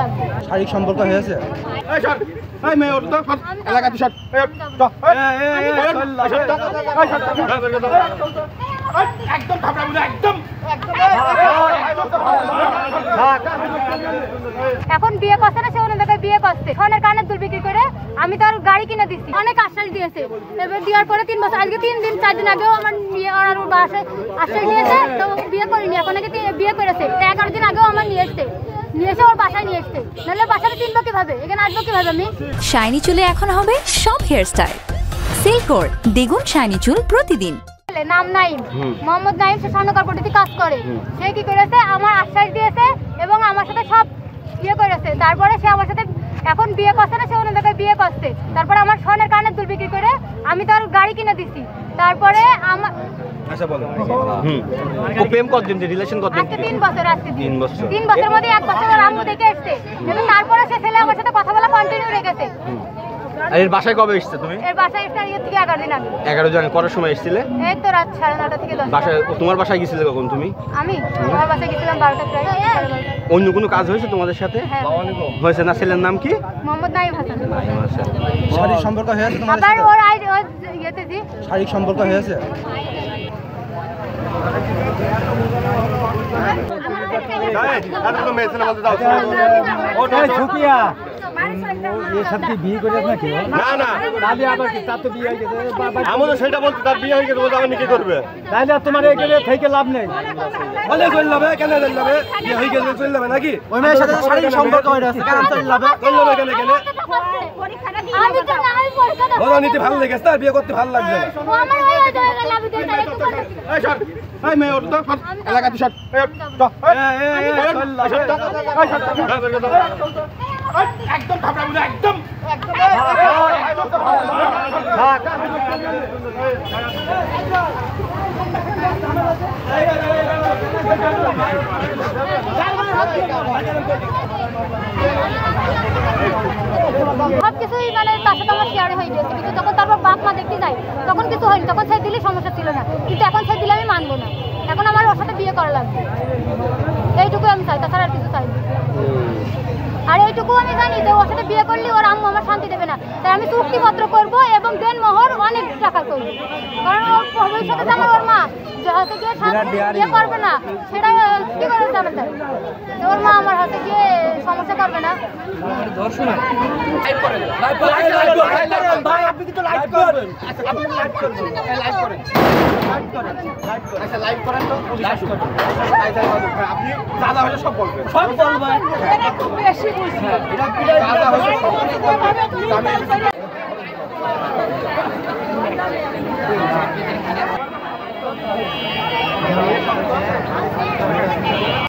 লাগবে। শারীরিক সম্পর্ক হয়েছে? এখন বিয়ে করছে না, সে অন্য জায়গায় বিয়ে করছে। ফোনের কানের দুল বিক্রি করে আমি তার গাড়ি কিনে দিচ্ছি, অনেক আশ্বাস দিয়েছে। এবার দেওয়ার পরে 3 বছর, আজকে 3 দিন 4 দিন আগেও আমার বিয়ে ওর বাসায় আশ্বাস দিয়েছে, তো বিয়ে করিনি। এখন নাকি বিয়ে করেছে, 11 দিন আগেও আমার নিয়ে এসছে, ওর বাসায় নিয়ে এসছে। নাহলে বাসায় চিনবো কিভাবে, এখানে আসবো কিভাবে আমি? শাইনি চুলে এখন হবে সব হেয়ার স্টাইল। সিল্কোর দ্বিগুণ শাইনি চুল প্রতিদিন। নাম নাইম, মোহাম্মদ নাইম, সে স্বর্ণকার পদ্ধতি কাজ করে। সে কি করেছে, আমার আশ্বাস দিয়েছে এবং আমার সাথে সব বিয়ে করেছে। তারপরে সে আমার সাথে এখন বিয়ে করছে না, সে অন্য জায়গায় বিয়ে করছে। তারপরে আমার স্বর্ণের কানের দুল বিক্রি করে আমি তার গাড়ি কিনে দিচ্ছি। তারপরে আমার প্রেম কতদিন, রিলেশন কতদিন? আজকে 3 বছর। আজকে 3 বছরের মধ্যে 1 বছর ওর আম্মু দেখে এসছে এবং তারপরে সে ছেলে আমার সাথে কথা বলা কন্টিনিউ রেখেছে। আর এর বাসায় কবে এসেছে তুমি? এর বাসায় এসে থেকে 11 দিন আগে। 11 জন করার সময় এসেছিলে? এই তো রাত 9:30 থেকে 10। বাসায়, তোমার বাসায় গেছিলে কখন তুমি? আমি আমার বাসায় গেছিলাম 12টা প্রায়। অন্য কোনো কাজ হয়েছে তোমাদের সাথে? হয়েছে না? ছেলের নাম কি? মোহাম্মদ নাইম হাসান। শারীরিক সম্পর্ক হয়েছে তোমাদের আবার সাথে? ওর ইয়েতে জি শারীরিক সম্পর্ক হয়েছে? সেটা বলতে তার বিয়ে হয়ে গেছে, আমি কি করবে? তাহলে তোমার এখানে থেকে লাভ নেই। বলে চলে যাবে, কেন চলে যাবে? বিয়ে হয়ে গেলে চলে যাবে নাকি? ওই মেয়ের সাথে শারীরিক সম্পর্ক হয়ে আছে, কেন চলে যাবে? চলে যাবে কেন? কেন বলা নিতে ভালো লেগেছে, তার বিয়ে করতে ভালো লাগছে না। মেয়ে ওর তো এলাকাতে সব একদম একদম সবকিছুই মানে তার সাথে আমার শেয়ারে হয়ে গেছে। কিন্তু যখন তারপর বাপ মা দেখতে যায় তখন কিছু হয়নি, তখন সেই দিলে সমস্যা ছিল না। কিন্তু এখন সেই দিলে আমি মানবো না, এখন আমার ওর সাথে বিয়ে করা লাগবে। এইটুকু আমি চাই, তাছাড়া আর কিছু চাই না। আর এইটুকু আমি জানি যে ওর সাথে বিয়ে করলে ওর আম্মু আমার শান্তি দেবে না, তাই আমি চুক্তিপত্র করবো এবং দেনমোহর অনেক টাকা করবো। কারণ ওর ভবিষ্যতে আমার ওর মা হাতে গিয়ে বিয়ে করবে না, সেটা কি করে যাবে? তাই ওর মা আমার হাতে গিয়ে সমস্যা করবে না। আপনি দাদা হলে সব বলবেন, সব বলবেন।